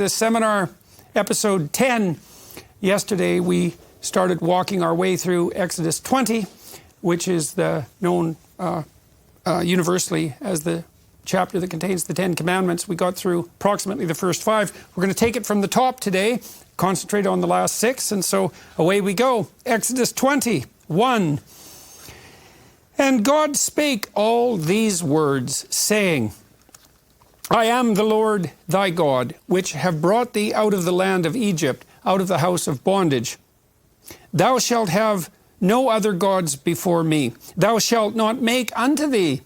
This seminar, episode 10, yesterday we started walking our way through Exodus 20, which is the known universally as the chapter that contains the 10 Commandments. We got through approximately the first 5. We're going to take it from the top today, concentrate on the last 6, and so away we go. Exodus 20:1. And God spake all these words, saying, I am the Lord thy God, which have brought thee out of the land of Egypt, out of the house of bondage. Thou shalt have no other gods before me. Thou shalt not make unto thee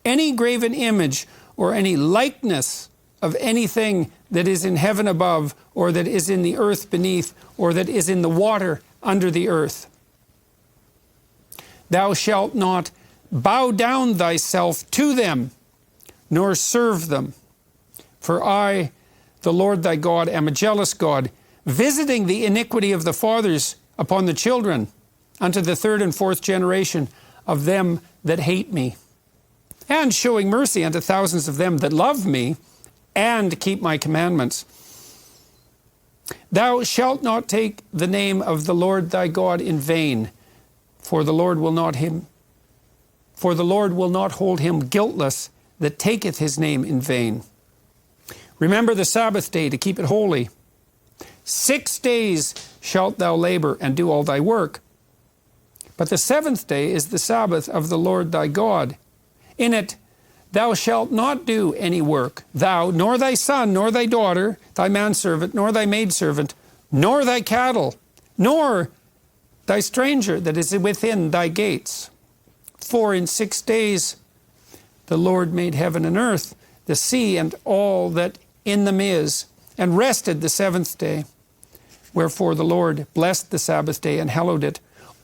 any graven image or any likeness of anything that is in heaven above, or that is in the earth beneath, or that is in the water under the earth. Thou shalt not bow down thyself to them, nor serve them. For I, the Lord thy God, am a jealous God, visiting the iniquity of the fathers upon the children, unto the 3rd and 4th generation of them that hate me, and showing mercy unto thousands of them that love me, and keep my commandments. Thou shalt not take the name of the Lord thy God in vain, for the Lord will not hold him guiltless that taketh his name in vain. Remember the Sabbath day to keep it holy. 6 days shalt thou labor and do all thy work. But the 7th day is the Sabbath of the Lord thy God. In it thou shalt not do any work, thou, nor thy son, nor thy daughter, thy manservant, nor thy maidservant, nor thy cattle, nor thy stranger that is within thy gates. For in 6 days the Lord made heaven and earth, the sea, and all that in them is, and rested the 7th day. Wherefore the Lord blessed the Sabbath day and hallowed it.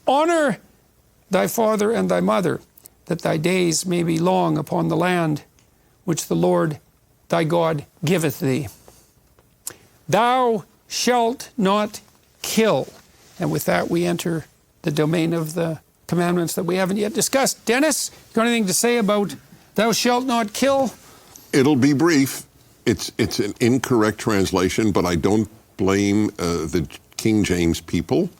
Honor thy father and thy mother, that thy days may be long upon the land which the Lord thy God giveth thee. Thou shalt not kill. And with that we enter the domain of the commandments that we haven't yet discussed. Dennis, you got anything to say about thou shalt not kill? It'll be brief. It's an incorrect translation, but I don't blame the King James people.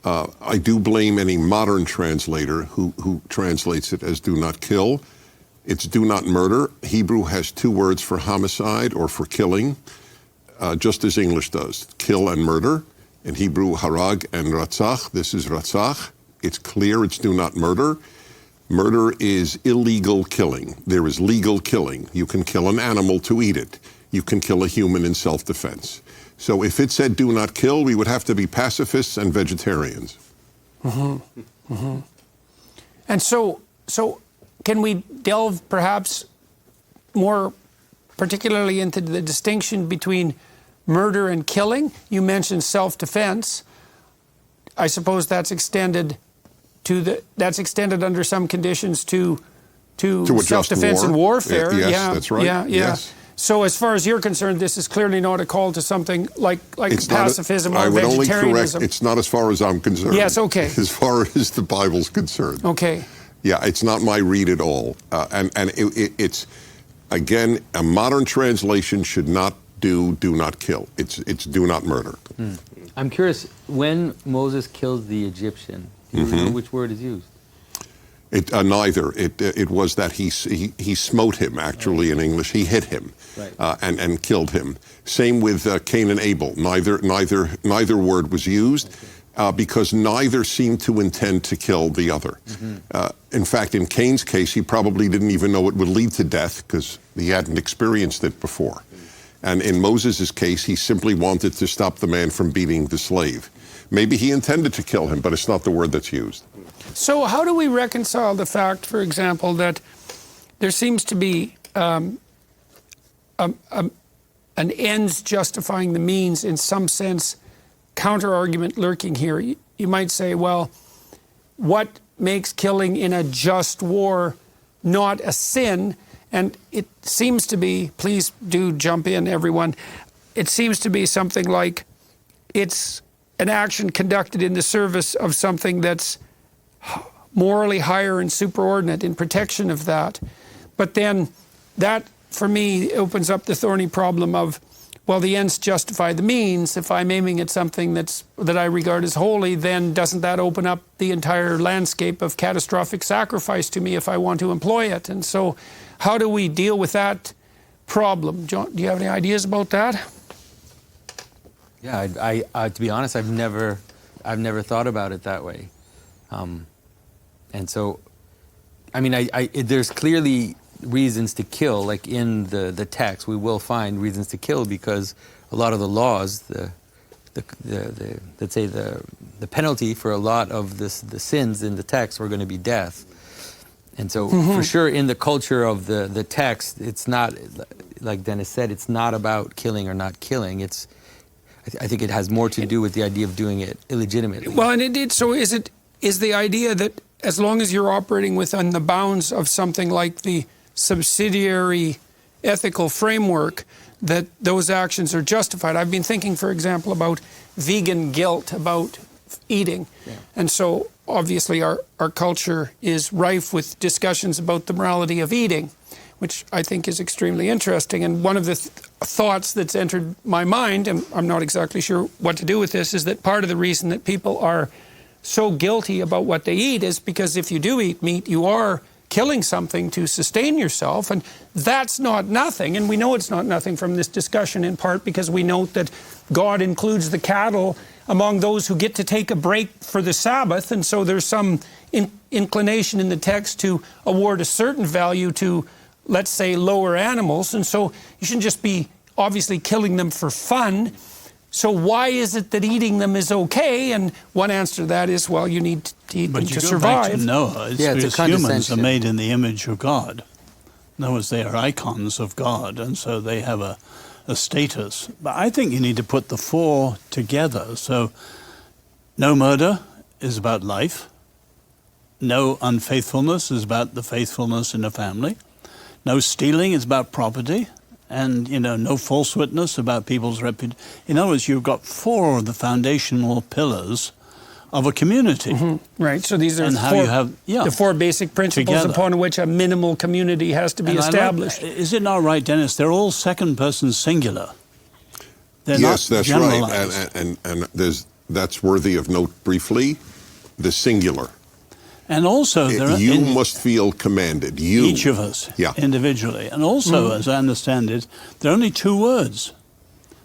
I do blame any modern translator who translates it as do not kill. It's do not murder. Hebrew has 2 words for homicide or for killing, just as English does. Kill and murder. In Hebrew, harag and ratzach. This is ratzach. It's clear it's do not murder. Murder is illegal killing. There is legal killing. You can kill an animal to eat it. You can kill a human in self-defense. So if it said do not kill, we would have to be pacifists and vegetarians. Mm-hmm. Mm-hmm. And so can we delve perhaps more particularly into the distinction between murder and killing? You mentioned self-defense. I suppose that's extended under some conditions to self-defense and warfare. Yes, that's right. Yeah. Yes. So as far as you're concerned, this is clearly not a call to something like pacifism or vegetarianism. I would only correct, it's not as far as I'm concerned. Yes, okay. As far as the Bible's concerned. Okay. Yeah, it's not my read at all. And it's, again, a modern translation should not do not kill. It's do not murder. I'm curious, when Moses kills the Egyptian, do you know which word is used? Neither. It was that he smote him, actually, in English. He hit him, right. and killed him. Same with Cain and Abel. Neither word was used, because neither seemed to intend to kill the other. In fact, in Cain's case, he probably didn't even know it would lead to death because he hadn't experienced it before. And in Moses' case, he simply wanted to stop the man from beating the slave. Maybe he intended to kill him, but it's not the word that's used. So how do we reconcile the fact, for example, that there seems to be an ends justifying the means, in some sense, counter-argument lurking here? You might say, well, what makes killing in a just war not a sin? And it seems to be, please do jump in, everyone, it seems to be something like it's an action conducted in the service of something that's morally higher and superordinate in protection of that. But then that, for me, opens up the thorny problem of, well, the ends justify the means. If I'm aiming at something that I regard as holy, then doesn't that open up the entire landscape of catastrophic sacrifice to me if I want to employ it? And so how do we deal with that problem? John, do you have any ideas about that? Yeah, I to be honest, I've never thought about it that way. And so, I mean, there's clearly reasons to kill, like in the text, we will find reasons to kill because a lot of the laws, let's say the penalty for a lot of the sins in the text were going to be death. And so, for sure, in the culture of the text, it's not, like Dennis said, it's not about killing or not killing. I think it has more to do with the idea of doing it illegitimately. Well, and so is the idea that as long as you're operating within the bounds of something like the subsidiary ethical framework, that those actions are justified. I've been thinking, for example, about vegan guilt about eating. Yeah. And so obviously our culture is rife with discussions about the morality of eating, which I think is extremely interesting. And one of the thoughts that's entered my mind, and I'm not exactly sure what to do with this, is that part of the reason that people are so guilty about what they eat is because if you do eat meat, you are killing something to sustain yourself, and that's not nothing. And we know it's not nothing from this discussion, in part because we note that God includes the cattle among those who get to take a break for the Sabbath, and so there's some inclination in the text to award a certain value to, let's say, lower animals, and so you shouldn't just be obviously killing them for fun. So why is it that eating them is okay? And one answer to that is, well, you need to eat them to survive. But you go back to Noah. It's humans are made in the image of God. In other words, they are icons of God, and so they have a status. But I think you need to put the four together. So no murder is about life. No unfaithfulness is about the faithfulness in a family. No stealing is about property. And, no false witness about people's reputation. In other words, you've got four of the foundational pillars of a community. Mm-hmm. Right, so these are the four basic principles upon which a minimal community has to be established. Is it not right, Dennis? They're all second-person singular. Yes, that's right. And that's worthy of note briefly, the singular. And also, you must feel commanded. You, each of us, individually. And also, as I understand it, there are only two words.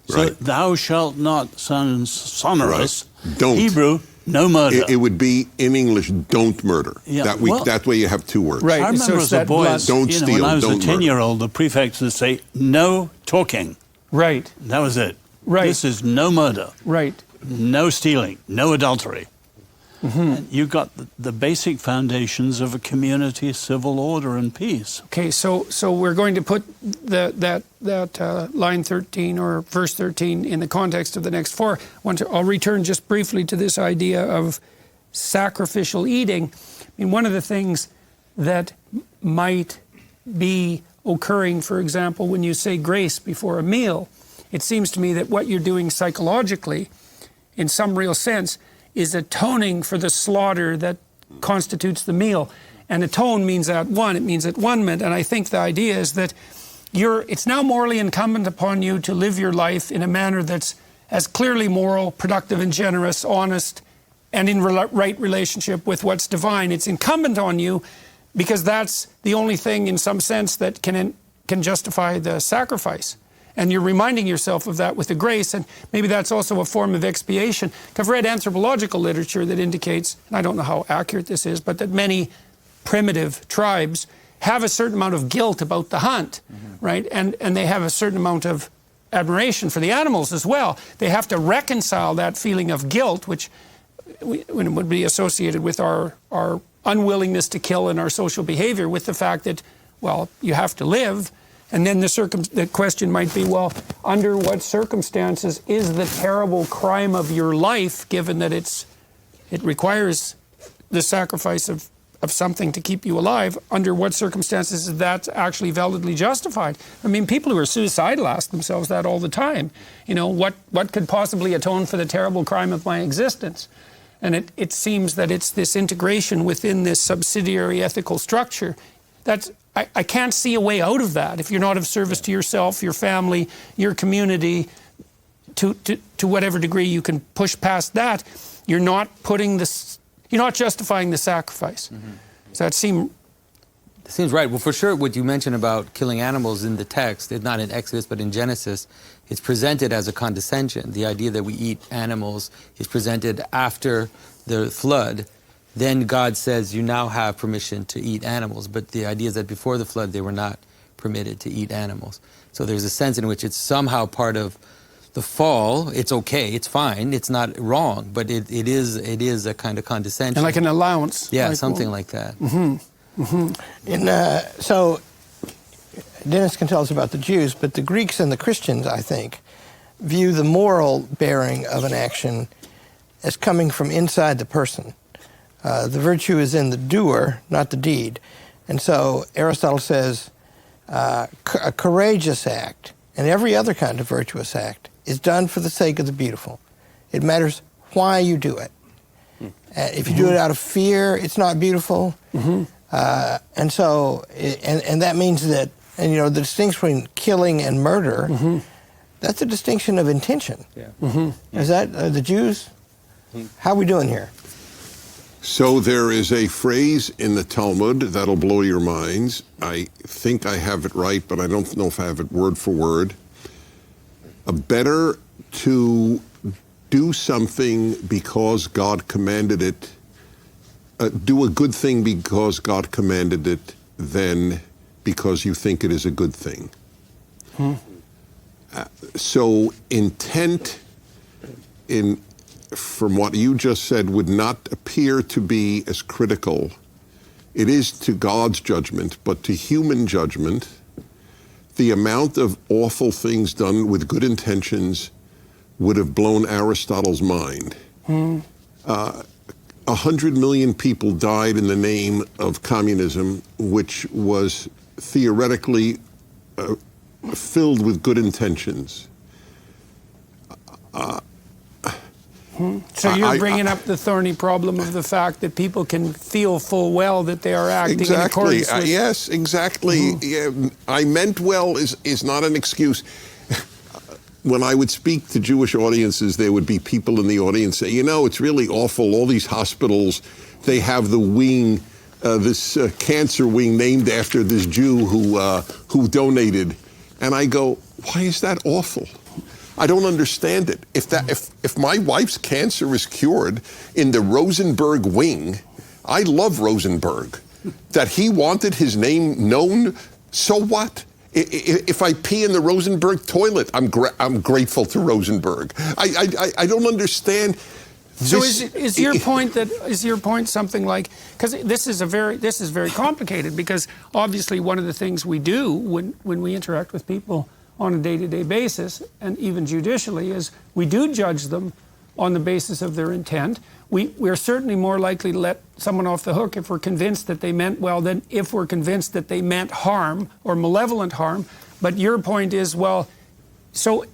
So, thou shalt not sonorous. Right. Don't. Hebrew, no murder. It would be, in English, don't murder. Yeah. That way you have two words. Right. I remember as a boy, don't steal, when I was a 10-year-old, the prefects would say, no talking. Right. That was it. Right. This is no murder. Right. No stealing. No adultery. And you've got the basic foundations of a community, civil order, and peace. Okay, so we're going to put that line 13 or verse 13 in the context of the next four. I'll return just briefly to this idea of sacrificial eating. I mean, one of the things that might be occurring, for example, when you say grace before a meal, it seems to me that what you're doing psychologically, in some real sense, is atoning for the slaughter that constitutes the meal. And atone means at one, it means at one ment. And I think the idea is that it's now morally incumbent upon you to live your life in a manner that's as clearly moral, productive and generous, honest, and in right relationship with what's divine. It's incumbent on you because that's the only thing in some sense that can justify the sacrifice. And you're reminding yourself of that with the grace, and maybe that's also a form of expiation. I've read anthropological literature that indicates, and I don't know how accurate this is, but that many primitive tribes have a certain amount of guilt about the hunt, right? And they have a certain amount of admiration for the animals as well. They have to reconcile that feeling of guilt, which would be associated with our unwillingness to kill and our social behavior, with the fact that, well, you have to live. And then the question might be, well, under what circumstances is the terrible crime of your life, given that it requires the sacrifice of something to keep you alive, under what circumstances is that actually validly justified? I mean, people who are suicidal ask themselves that all the time. What could possibly atone for the terrible crime of my existence? And it seems that it's this integration within this subsidiary ethical structure that's I can't see a way out of that. If you're not of service to yourself, your family, your community, to whatever degree you can push past that, you're not justifying the sacrifice. Does that seem? It seems right. Well, for sure, what you mentioned about killing animals in the text, it's not in Exodus, but in Genesis, it's presented as a condescension. The idea that we eat animals is presented after the flood. Then God says, you now have permission to eat animals. But the idea is that before the flood, they were not permitted to eat animals. So there's a sense in which it's somehow part of the fall. It's okay, it's fine, it's not wrong, but it is a kind of condescension. And like an allowance. Yeah, like, something like that. So Dennis can tell us about the Jews, but the Greeks and the Christians, I think, view the moral bearing of an action as coming from inside the person. The virtue is in the doer, not the deed. And so Aristotle says a courageous act and every other kind of virtuous act is done for the sake of the beautiful. It matters why you do it. If you do it out of fear, it's not beautiful. And so, and that means that, and you know, the distinction between killing and murder, that's a distinction of intention. Is that the Jews? How are we doing here? So there is a phrase in the Talmud that'll blow your minds. I think I have it right, but I don't know if I have it word for word. Better to do something because God commanded it, do a good thing because God commanded it, than because you think it is a good thing. So intent, from what you just said, would not appear to be as critical. It is to God's judgment, but to human judgment, the amount of awful things done with good intentions would have blown Aristotle's mind. 100 million people died in the name of communism, which was theoretically filled with good intentions. So you're bringing up the thorny problem of the fact that people can feel full well that they are acting in accordance with... Yes, exactly. Yeah, I meant well is not an excuse. When I would speak to Jewish audiences, there would be people in the audience say, you know, it's really awful. All these hospitals, they have the wing, this cancer wing named after this Jew who donated. And I go, why is that awful? I don't understand it. If my wife's cancer is cured in the Rosenberg wing, I love Rosenberg. That he wanted his name known, so what? If I pee in the Rosenberg toilet, I'm grateful to Rosenberg. I don't understand. So is your point something like, because this is very complicated, because obviously one of the things we do when we interact with people on a day-to-day basis, and even judicially, is we do judge them on the basis of their intent. We're certainly more likely to let someone off the hook if we're convinced that they meant well than if we're convinced that they meant harm or malevolent harm. But your point is, well, so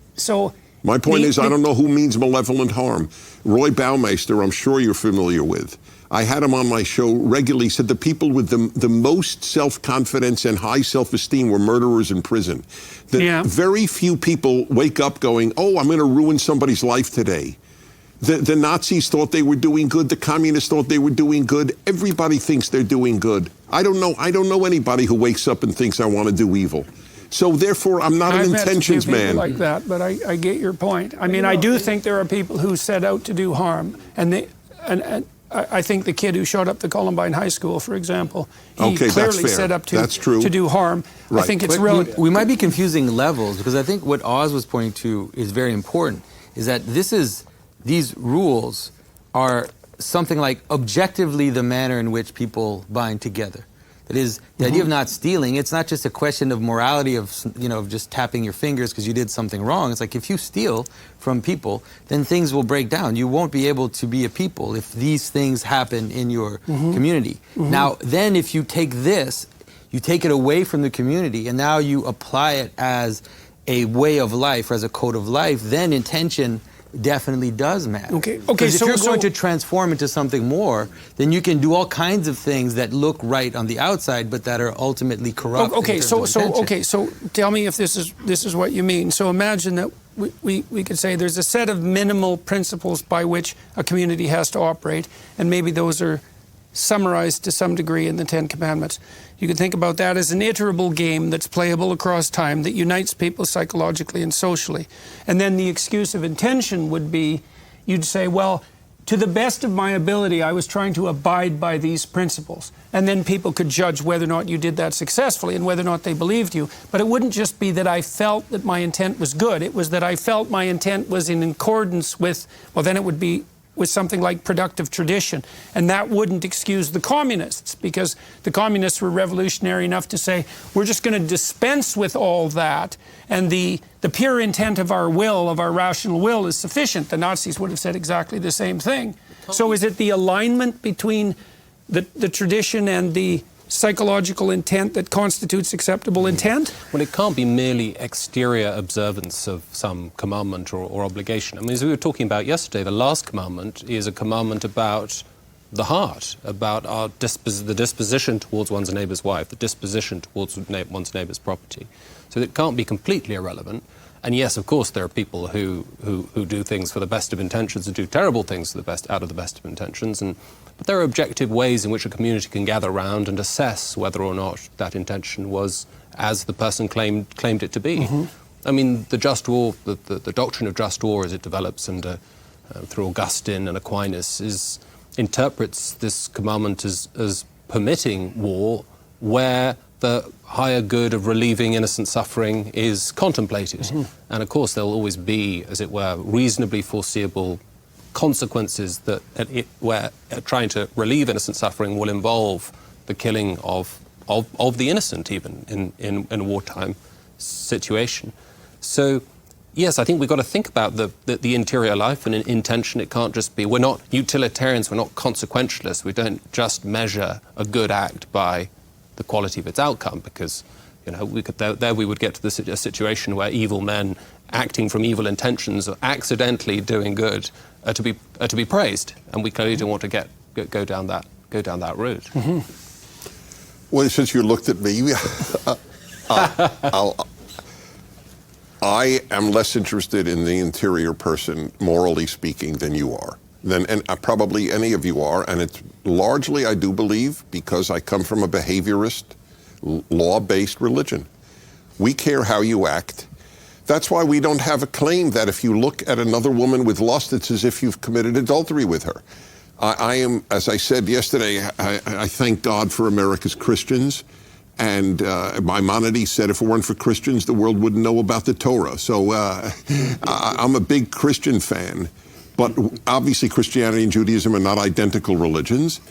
my point is, I don't know who means malevolent harm. Roy Baumeister, I'm sure you're familiar with. I had him on my show regularly. Said the people with the most self-confidence and high self-esteem were murderers in prison. Very few people wake up going, oh, I'm going to ruin somebody's life today. The Nazis thought they were doing good. The communists thought they were doing good. Everybody thinks they're doing good. I don't know anybody who wakes up and thinks I want to do evil. So therefore, I'm not an intentions man. Like that, but I get your point. I mean, I do think there are people who set out to do harm, and I think the kid who showed up to Columbine High School, for example, he clearly set up to do harm. Right. I think it's relevant. We might be confusing levels, because I think what Oz was pointing to is very important, is that these rules are something like objectively the manner in which people bind together. That is, the idea of not stealing, it's not just a question of morality of just tapping your fingers because you did something wrong. It's like if you steal from people, then things will break down. You won't be able to be a people if these things happen in your community. Now, then if you take this, you take it away from the community, and now you apply it as a way of life, or as a code of life, then intention definitely does matter. Okay. Because if you're going to transform into something more, then you can do all kinds of things that look right on the outside, but that are ultimately corrupt. So tell me if this is what you mean. So imagine that we could say there's a set of minimal principles by which a community has to operate, and maybe those are summarized to some degree in the Ten Commandments. You can think about that as an iterable game that's playable across time that unites people psychologically and socially. And then the excuse of intention would be, you'd say, well, to the best of my ability, I was trying to abide by these principles. And then people could judge whether or not you did that successfully and whether or not they believed you. But it wouldn't just be that I felt that my intent was good. It was that I felt my intent was in accordance with, well, then it would be with something like productive tradition. And that wouldn't excuse the communists, because the communists were revolutionary enough to say, we're just going to dispense with all that, and the pure intent of our will, of our rational will, is sufficient. The Nazis would have said exactly the same thing. So is it the alignment between the tradition and the psychological intent that constitutes acceptable intent? Well, it can't be merely exterior observance of some commandment or obligation. I mean, as we were talking about yesterday, the last commandment is a commandment about the heart, about the disposition towards one's neighbour's wife, the disposition towards one's neighbour's property. So it can't be completely irrelevant. And yes, of course, there are people who do things for the best of intentions and do terrible things out of the best of intentions. But there are objective ways in which a community can gather around and assess whether or not that intention was as the person claimed it to be. Mm-hmm. I mean, the just war, the doctrine of just war as it develops through Augustine and Aquinas interprets this commandment as permitting war where the higher good of relieving innocent suffering is contemplated. Mm-hmm. And of course there will always be, as it were, reasonably foreseeable consequences where trying to relieve innocent suffering will involve the killing of the innocent, even in a wartime situation. So yes, I think we've got to think about the interior life and intention. It can't just be, we're not utilitarians, we're not consequentialists. We don't just measure a good act by the quality of its outcome, because we would get to a situation where evil men acting from evil intentions or accidentally doing good are to be praised, and we clearly don't want to go down that route. Mm-hmm. Well, since you looked at me, I am less interested in the interior person, morally speaking, than you are. And probably any of you are, and it's largely, I do believe, because I come from a behaviorist, law-based religion. We care how you act. That's why we don't have a claim that if you look at another woman with lust, it's as if you've committed adultery with her. I am, as I said yesterday, I thank God for America's Christians. And Maimonides said if it weren't for Christians, the world wouldn't know about the Torah. So I'm a big Christian fan. But obviously Christianity and Judaism are not identical religions.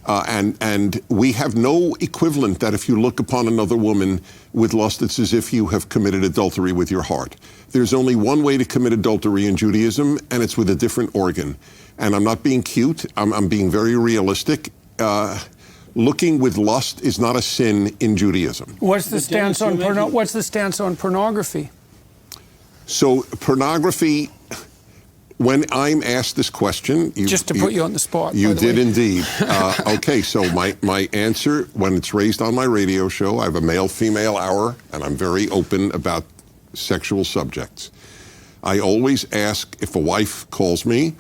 And we have no equivalent that if you look upon another woman with lust, it's as if you have committed adultery with your heart. There's only one way to commit adultery in Judaism, and it's with a different organ. And I'm not being cute. I'm being very realistic. Looking with lust is not a sin in Judaism. What's the stance on pornography? So pornography, when I'm asked this question... Just to put you on the spot, You did indeed. Okay, so my answer, when it's raised on my radio show, I have a male-female hour, and I'm very open about sexual subjects. I always ask, if a wife calls me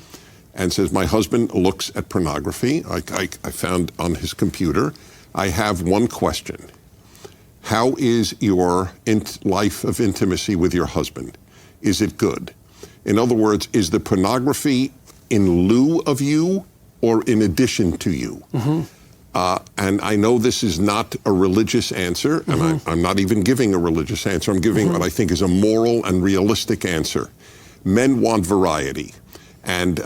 and says, my husband looks at pornography, I found on his computer, I have one question. How is your life of intimacy with your husband? Is it good? In other words, is the pornography in lieu of you or in addition to you? Mm-hmm. And I know this is not a religious answer, and mm-hmm. I'm not even giving a religious answer. I'm giving mm-hmm. what I think is a moral and realistic answer. Men want variety. And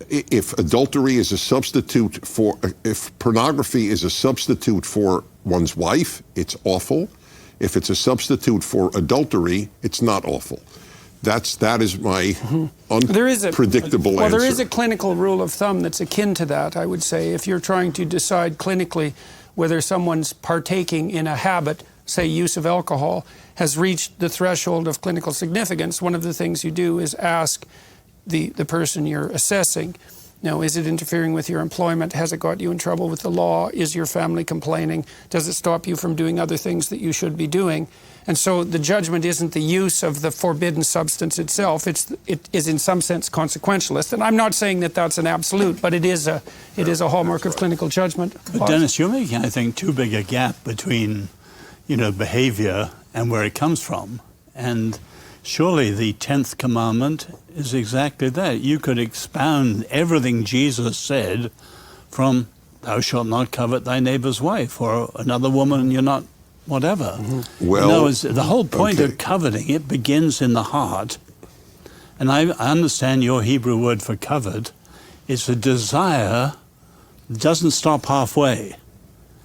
if adultery is a substitute if pornography is a substitute for one's wife, it's awful. If it's a substitute for adultery, it's not awful. That is my unpredictable answer. Well, there is a clinical rule of thumb that's akin to that, I would say. If you're trying to decide clinically whether someone's partaking in a habit, say use of alcohol, has reached the threshold of clinical significance, one of the things you do is ask, the person you're assessing. Now, is it interfering with your employment? Has it got you in trouble with the law? Is your family complaining? Does it stop you from doing other things that you should be doing? And so the judgment isn't the use of the forbidden substance itself. It is in some sense consequentialist. And I'm not saying that that's an absolute, but it is a hallmark of clinical judgment. But Dennis, you're making, I think, too big a gap between, behavior and where it comes from. And surely the 10th commandment is exactly that. You could expound everything Jesus said from thou shalt not covet thy neighbor's wife, or another woman you're not, whatever. Mm-hmm. Well, the whole point of coveting, it begins in the heart. And I understand your Hebrew word for covet is a desire that doesn't stop halfway.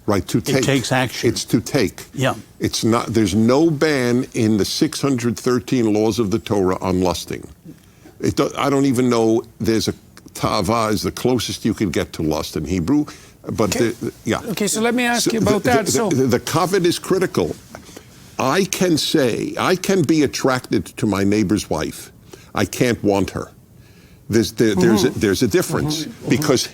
Right, to take. It takes action. It's to take. Yeah. It's not. There's no ban in the 613 laws of the Torah on lusting. I don't even know there's a ta'ava is the closest you could get to lust in Hebrew, but yeah. Okay, so let me ask you about that. The covet is critical. I can be attracted to my neighbor's wife. I can't want her. There's a difference because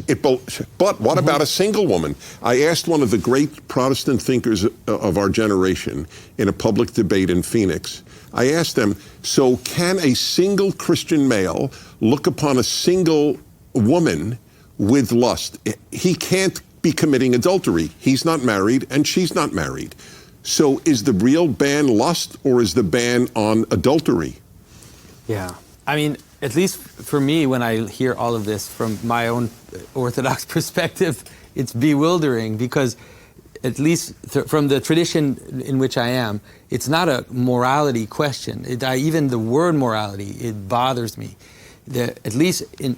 but what about a single woman? I asked one of the great Protestant thinkers of our generation in a public debate in Phoenix. I asked them, so can a single Christian male look upon a single woman with lust? He can't be committing adultery. He's not married and she's not married. So is the real ban lust or is the ban on adultery? Yeah. I mean, at least for me, when I hear all of this from my own Orthodox perspective, it's bewildering because at least from the tradition in which I am, it's not a morality question. Even the word morality, it bothers me. At least in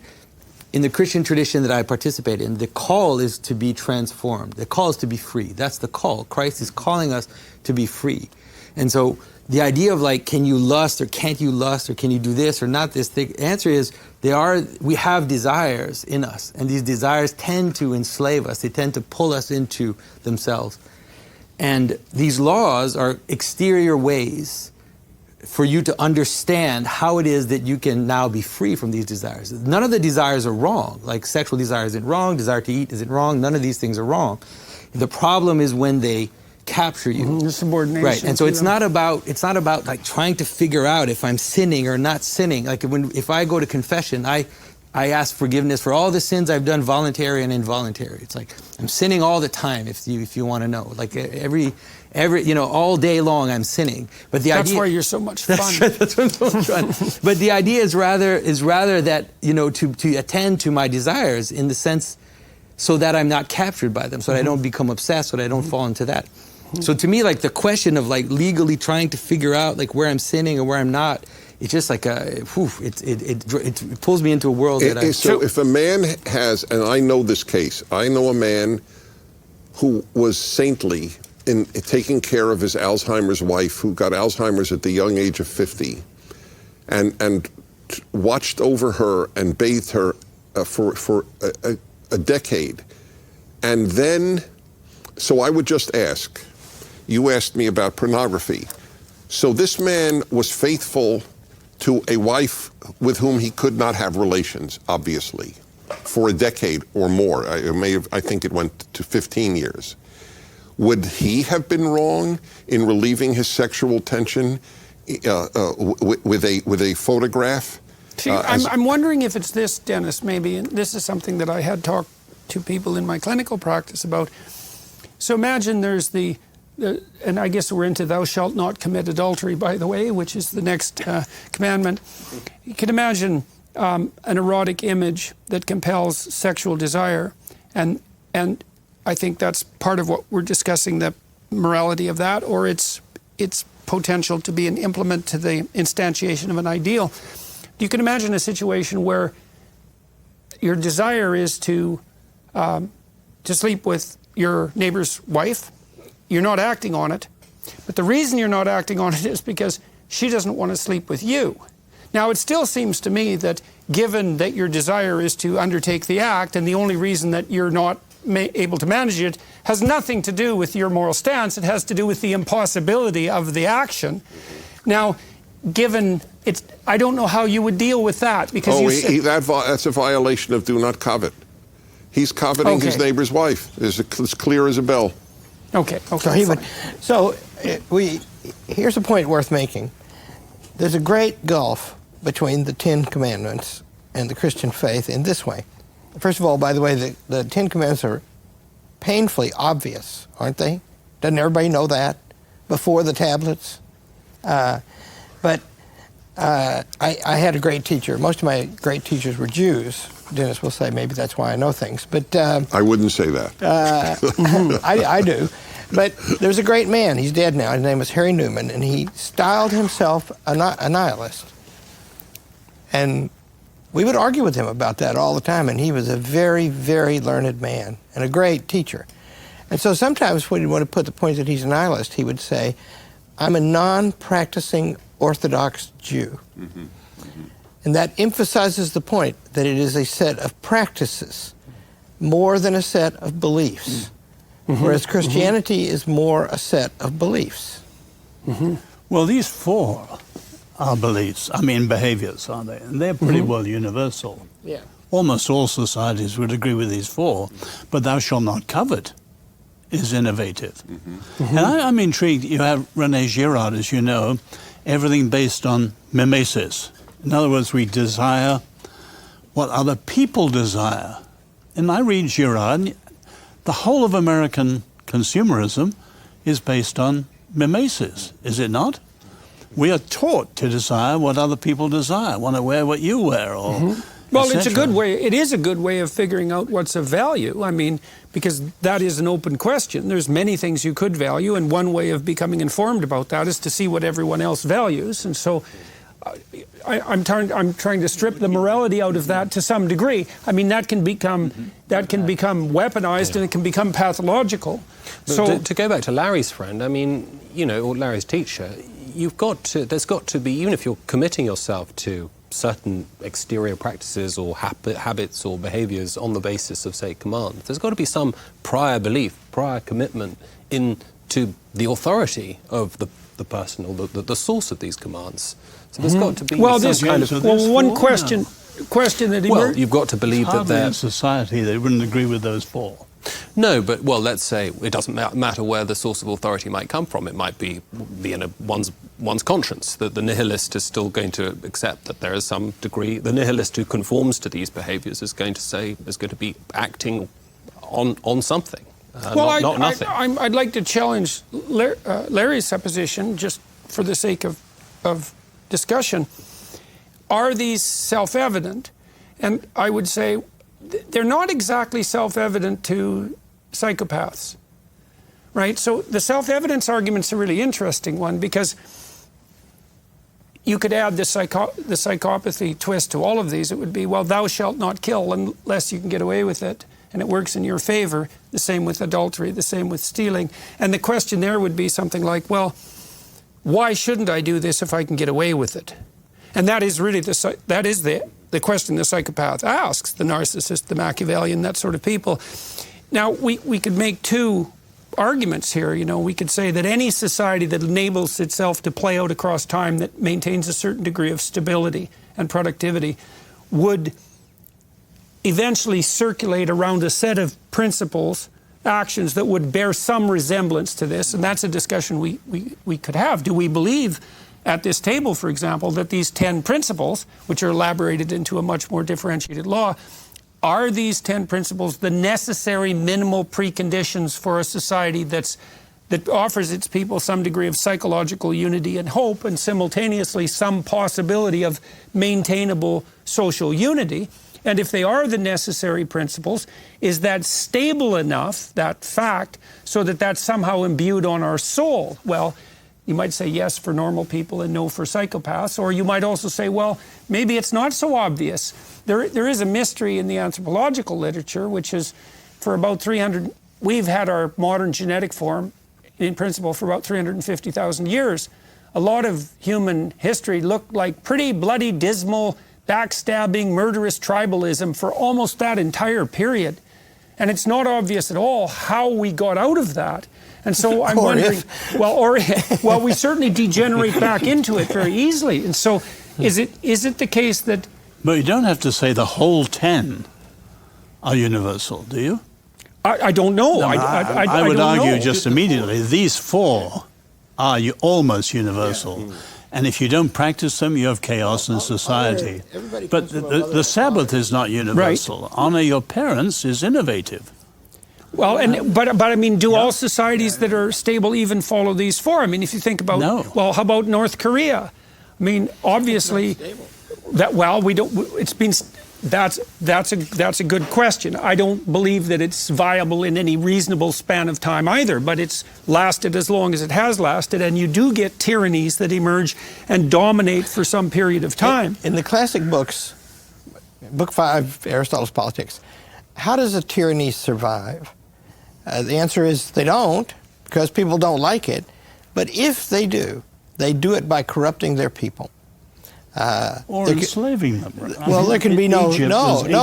the Christian tradition that I participate in, the call is to be transformed. The call is to be free. That's the call. Christ is calling us to be free. And so the idea of like, can you lust or can't you lust or can you do this or not this? The answer is we have desires in us, and these desires tend to enslave us. They tend to pull us into themselves. And these laws are exterior ways for you to understand how it is that you can now be free from these desires. None of the desires are wrong. Like sexual desire isn't wrong, desire to eat isn't wrong, none of these things are wrong. The problem is when they capture you. The subordination. Right. And so it's not about like trying to figure out if I'm sinning or not sinning. Like if I go to confession, I ask forgiveness for all the sins I've done, voluntary and involuntary. It's like I'm sinning all the time if you want to know. Like every all day long I'm sinning. But that's why you're so much fun. That's why I'm so much fun. But the idea is rather that, to attend to my desires in the sense so that I'm not captured by them, so that I don't become obsessed, so that I don't fall into that. So to me, like the question of like legally trying to figure out like where I'm sinning or where I'm not, it's just like it pulls me into a world So if a man has, and I know this case, I know a man who was saintly in taking care of his Alzheimer's wife, who got Alzheimer's at the young age of 50, and watched over her and bathed her for a decade, and then. So I would just ask. You asked me about pornography. So this man was faithful to a wife with whom he could not have relations, obviously, for a decade or more. I think it went to 15 years. Would he have been wrong in relieving his sexual tension with a photograph? See, I'm wondering if it's this, Dennis, maybe, and this is something that I had talked to people in my clinical practice about. So imagine there's and I guess we're into thou shalt not commit adultery, by the way, which is the next commandment. You can imagine an erotic image that compels sexual desire, and I think that's part of what we're discussing, the morality of that, or its potential to be an implement to the instantiation of an ideal. You can imagine a situation where your desire is to sleep with your neighbor's wife. You're not acting on it, but the reason you're not acting on it is because she doesn't want to sleep with you. Now, it still seems to me that given that your desire is to undertake the act, and the only reason that you're not able to manage it has nothing to do with your moral stance, it has to do with the impossibility of the action. Now, given it's, I don't know how you would deal with that, because that's a violation of do not covet. He's coveting his neighbor's wife. It's as clear as a bell. Okay. Here's a point worth making. There's a great gulf between the Ten Commandments and the Christian faith in this way. First of all, by the way, the Ten Commandments are painfully obvious, aren't they? Doesn't everybody know that before the tablets? But I had a great teacher. Most of my great teachers were Jews. Dennis will say maybe that's why I know things. But I wouldn't say that. I do. But there's a great man. He's dead now. His name was Harry Newman, and he styled himself a nihilist. And we would argue with him about that all the time, and he was a very, very learned man and a great teacher. And so sometimes when he wanted to put the point that he's a nihilist, he would say, I'm a non-practicing Orthodox Jew. Mm-hmm. Mm-hmm. And that emphasizes the point that it is a set of practices more than a set of beliefs. Mm-hmm. Whereas Christianity is more a set of beliefs. Mm-hmm. Well, these four are beliefs, behaviors, aren't they? And they're pretty well universal. Yeah. Almost all societies would agree with these four, but thou shalt not covet is innovative. Mm-hmm. Mm-hmm. And I'm intrigued. You have René Girard, as you know, everything based on mimesis. In other words, we desire what other people desire. And I read Girard, the whole of American consumerism is based on mimesis, is it not? We are taught to desire what other people desire, want to wear what you wear, or well, it's a good way. It is a good way of figuring out what's of value. Because that is an open question. There's many things you could value, and one way of becoming informed about that is to see what everyone else values. And so I'm trying to strip the morality out of that to some degree. That can become weaponized, and it can become pathological. But so to go back to Larry's friend, or Larry's teacher, there's got to be, even if you're committing yourself to certain exterior practices or habits or behaviors on the basis of, say, command, there's got to be some prior belief, prior commitment into the authority of the person or the source of these commands. So there's got to be some kind of... one question that... Well, you've got to believe that they're... in society they wouldn't agree with those four. No, but, let's say it doesn't matter where the source of authority might come from. It might be in one's conscience, that the nihilist is still going to accept that there is some degree... The nihilist who conforms to these behaviours is going to be acting on something, not nothing. I'd like to challenge Larry's supposition, just for the sake of discussion. Are these self-evident? And I would say they're not exactly self-evident to psychopaths, right? So the self-evidence argument's a really interesting one, because you could add the psychopathy twist to all of these. It would be, thou shalt not kill unless you can get away with it, and it works in your favor. The same with adultery, the same with stealing. And the question there would be something like, why shouldn't I do this if I can get away with it? And that is really the question the psychopath asks, the narcissist, the Machiavellian, that sort of people. Now, we could make two arguments here. We could say that any society that enables itself to play out across time, that maintains a certain degree of stability and productivity, would eventually circulate around a set of principles, actions that would bear some resemblance to this. And that's a discussion we could have. Do we believe at this table, for example, that these 10 principles, which are elaborated into a much more differentiated law, are these 10 principles the necessary minimal preconditions for a society that offers its people some degree of psychological unity and hope, and simultaneously some possibility of maintainable social unity? And if they are the necessary principles, is that stable enough, that fact, so that that's somehow imbued on our soul? Well, you might say yes for normal people and no for psychopaths. Or you might also say, maybe it's not so obvious. There is a mystery in the anthropological literature, which is for about 300... We've had our modern genetic form, in principle, for about 350,000 years. A lot of human history looked like pretty bloody, dismal, backstabbing, murderous tribalism for almost that entire period. And it's not obvious at all how we got out of that. And so I'm wondering, well, we certainly degenerate back into it very easily. And so is it the case that... But you don't have to say the whole 10 are universal, do you? I don't know. No, I would argue just immediately, these 4 are almost universal. And if you don't practice them, you have chaos in society. But the Sabbath is not universal. Right. Honor your parents is innovative. Well, but I mean, do all societies that are stable even follow these 4? I mean, if you think about, well, how about North Korea? I mean, obviously, we don't. It's been. That's a good question. I don't believe that it's viable in any reasonable span of time either, but it's lasted as long as it has lasted, and you do get tyrannies that emerge and dominate for some period of time. In the classic books, Book 5, Aristotle's Politics, how does a tyranny survive? The answer is they don't, because people don't like it. But if they do it by corrupting their people. Or enslaving them. Well, there can be no.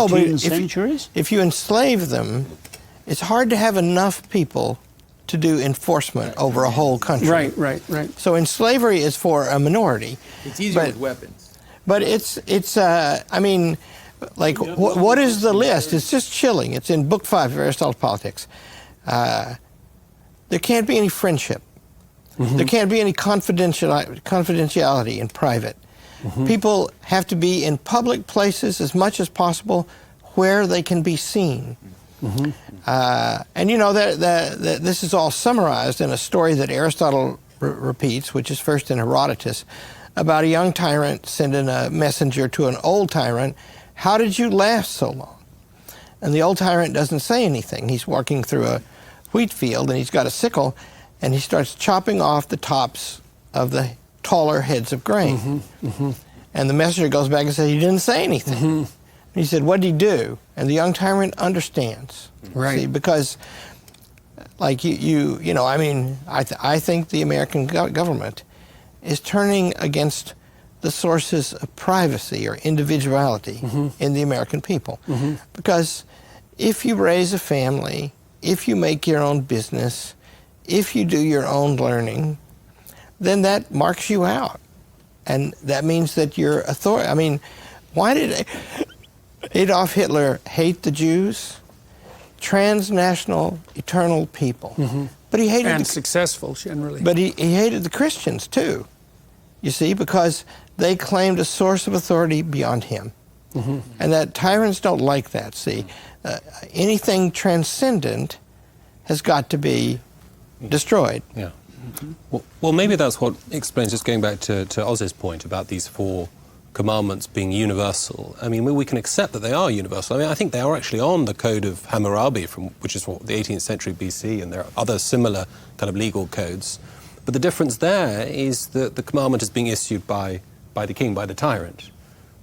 But centuries? If you enslave them, it's hard to have enough people to do enforcement over a whole country. Right. So slavery is for a minority. It's easier with weapons. But I mean, like, what is the list? It's just chilling. It's in Book 5 of Aristotle's Politics. There can't be any friendship. Mm-hmm. There can't be any confidentiality in private. Mm-hmm. People have to be in public places as much as possible where they can be seen. Mm-hmm. And you know, this is all summarized in a story that Aristotle repeats, which is first in Herodotus, about a young tyrant sending a messenger to an old tyrant. How did you last so long? And the old tyrant doesn't say anything. He's walking through a wheat field, and he's got a sickle, and he starts chopping off the tops of the taller heads of grain. Mm-hmm. Mm-hmm. And the messenger goes back and says, "You didn't say anything." Mm-hmm. And he said, "What did he do?" And the young tyrant understands. Right. See, because, like you know, I mean, I think the American government is turning against the sources of privacy or individuality mm-hmm. in the American people. Mm-hmm. Because if you raise a family, if you make your own business, if you do your own learning, then that marks you out. And that means that you're authority. I mean, why did Adolf Hitler hate the Jews? Transnational, eternal people. Mm-hmm. But he hated successful, generally. But he hated the Christians, too, you see, because they claimed a source of authority beyond him. Mm-hmm. And that tyrants don't like that, see. Anything transcendent has got to be destroyed. Yeah. Mm-hmm. Well, maybe that's what explains, just going back to Oz's point about these 4 commandments being universal. I mean, we can accept that they are universal. I mean, I think they are actually on the Code of Hammurabi, which is what, the 18th century BC, and there are other similar kind of legal codes. But the difference there is that the commandment is being issued by the king, by the tyrant.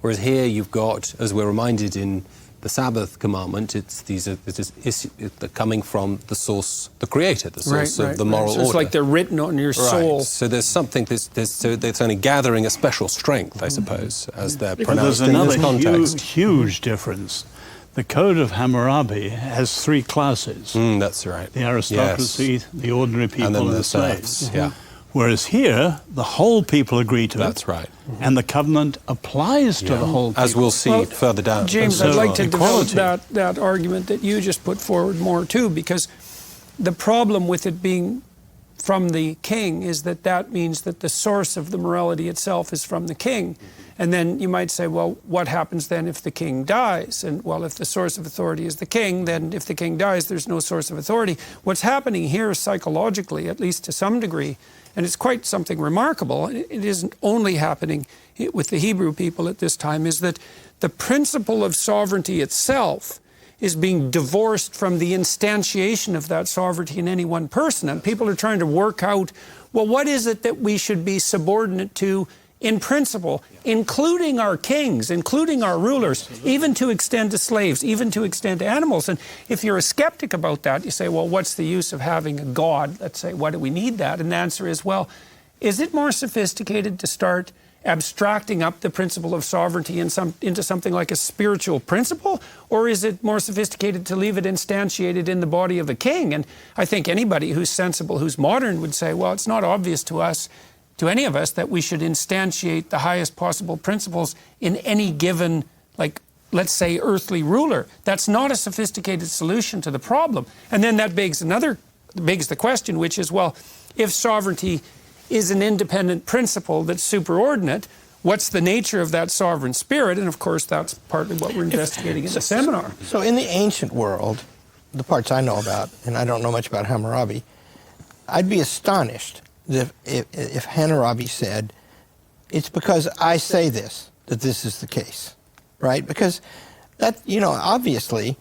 Whereas here you've got, as we're reminded in the Sabbath commandment, they're coming from the source, the creator, the source of the moral order. So it's like they're written on your soul. So there's something, so it's only gathering a special strength, I suppose, as they're pronounced in this context. There's another huge difference. The Code of Hammurabi has 3 classes. That's right. The aristocracy, the ordinary people, and then the slaves. Mm-hmm. Yeah. Whereas here, the whole people agree to it. That's right. Mm-hmm. And the covenant applies to the whole people. As we'll see further down. James, I'd like to develop that argument that you just put forward more too, because the problem with it being from the king is that means that the source of the morality itself is from the king. And then you might say, well, what happens then if the king dies? And well, if the source of authority is the king, then if the king dies, there's no source of authority. What's happening here psychologically, at least to some degree, and it's quite something remarkable, it isn't only happening with the Hebrew people at this time, is that the principle of sovereignty itself is being divorced from the instantiation of that sovereignty in any one person. And people are trying to work out, well, what is it that we should be subordinate to in principle, including our kings, including our rulers, even to extend to slaves, even to extend to animals. And if you're a skeptic about that, you say, well, what's the use of having a God? Let's say, why do we need that? And the answer is, well, is it more sophisticated to start abstracting up the principle of sovereignty into something like a spiritual principle? Or is it more sophisticated to leave it instantiated in the body of a king? And I think anybody who's sensible, who's modern, would say, well, it's not obvious to us, to any of us, that we should instantiate the highest possible principles in any given, like, let's say, earthly ruler. That's not a sophisticated solution to the problem. And then that begs the question, which is, well, if sovereignty is an independent principle that's superordinate, what's the nature of that sovereign spirit? And of course, that's partly what we're investigating in the seminar. So in the ancient world, the parts I know about, and I don't know much about Hammurabi, I'd be astonished if Hammurabi said, it's because I say this, that this is the case, right? Because that, obviously,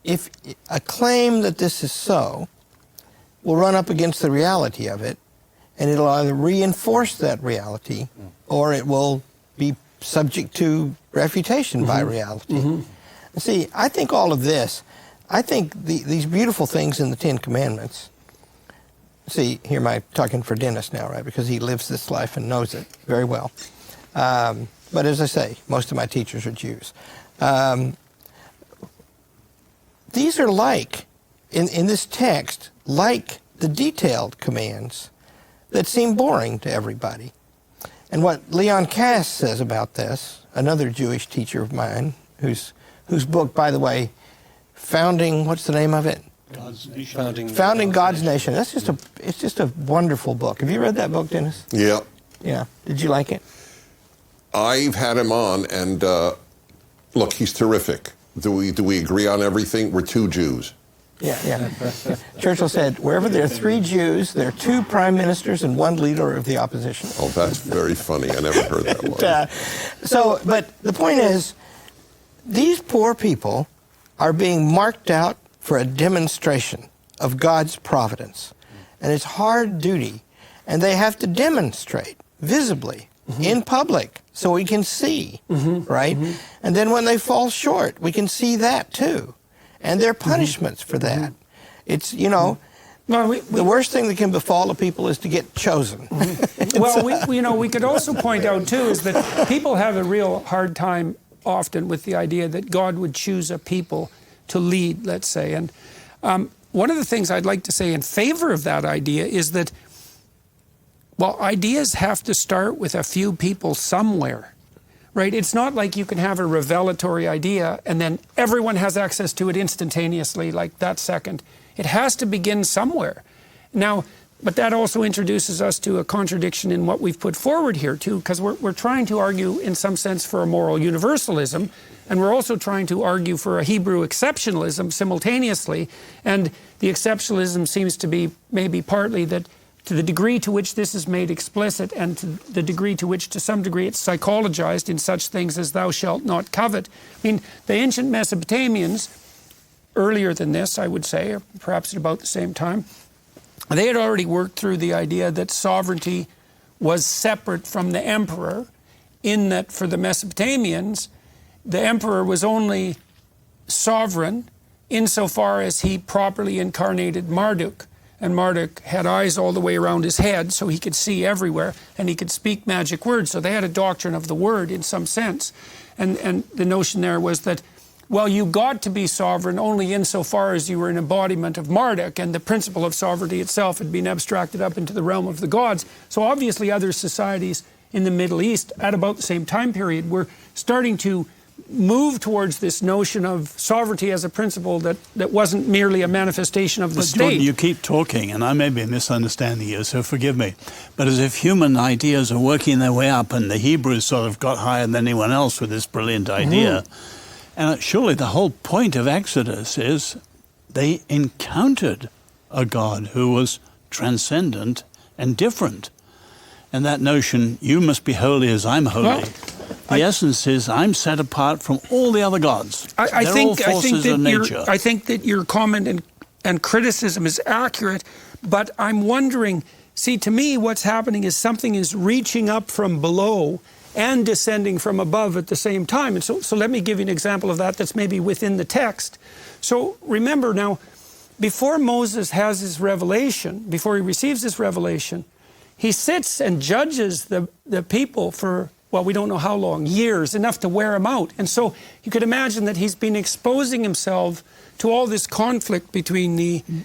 if a claim that this is so will run up against the reality of it, and it'll either reinforce that reality or it will be subject to refutation by reality. And see, I think all of this, these beautiful things in the Ten Commandments, see, here am I talking for Dennis now, right? Because he lives this life and knows it very well. But as I say, most of my teachers are Jews. These are like, in this text, like the detailed commands that seem boring to everybody. And what Leon Kass says about this, another Jewish teacher of mine, whose book, by the way, what's the name of it? God's Nation. Founding God's Nation. It's just a wonderful book. Have you read that book, Dennis? Yeah. Yeah. Did you like it? I've had him on, and look, he's terrific. Do we agree on everything? We're two Jews. Yeah. Churchill said, wherever there are 3 Jews, there are 2 prime ministers and 1 leader of the opposition. Oh, that's very funny. I never heard that one. But the point is, these poor people are being marked out for a demonstration of God's providence. And it's hard duty. And they have to demonstrate visibly in public so we can see, right? And then when they fall short, we can see that too. And there are punishments for that. It's, the worst thing that can befall a people is to get chosen. Well, we could also point out, too, is that people have a real hard time often with the idea that God would choose a people to lead, let's say. And one of the things I'd like to say in favor of that idea is that, well, ideas have to start with a few people somewhere. Right? It's not like you can have a revelatory idea and then everyone has access to it instantaneously, like that second. It has to begin somewhere. Now, but that also introduces us to a contradiction in what we've put forward here, too, because we're trying to argue, in some sense, for a moral universalism, and we're also trying to argue for a Hebrew exceptionalism simultaneously. And the exceptionalism seems to be maybe partly that to the degree to which this is made explicit and to the degree to which, to some degree, it's psychologized in such things as thou shalt not covet. I mean, the ancient Mesopotamians, earlier than this, I would say, or perhaps at about the same time, they had already worked through the idea that sovereignty was separate from the emperor, in that for the Mesopotamians, the emperor was only sovereign insofar as he properly incarnated Marduk. And Marduk had eyes all the way around his head, so he could see everywhere, and he could speak magic words. So they had a doctrine of the word in some sense. And the notion there was that, well, you got to be sovereign only insofar as you were an embodiment of Marduk, and the principle of sovereignty itself had been abstracted up into the realm of the gods. So obviously other societies in the Middle East at about the same time period were starting to move towards this notion of sovereignty as a principle that wasn't merely a manifestation of the state. Jordan, you keep talking, and I may be misunderstanding you, so forgive me. But as if human ideas are working their way up, and the Hebrews sort of got higher than anyone else with this brilliant idea. And surely the whole point of Exodus is they encountered a God who was transcendent and different. And that notion, you must be holy as I'm holy. Well, the essence is I'm set apart from all the other gods. I think that your comment and criticism is accurate, but I'm wondering, see, to me what's happening is something is reaching up from below and descending from above at the same time. And so let me give you an example of that that's maybe within the text. So remember now, before Moses has his revelation, before he receives his revelation, he sits and judges the people for well, we don't know how long, years, enough to wear him out. And so you could imagine that he's been exposing himself to all this conflict between the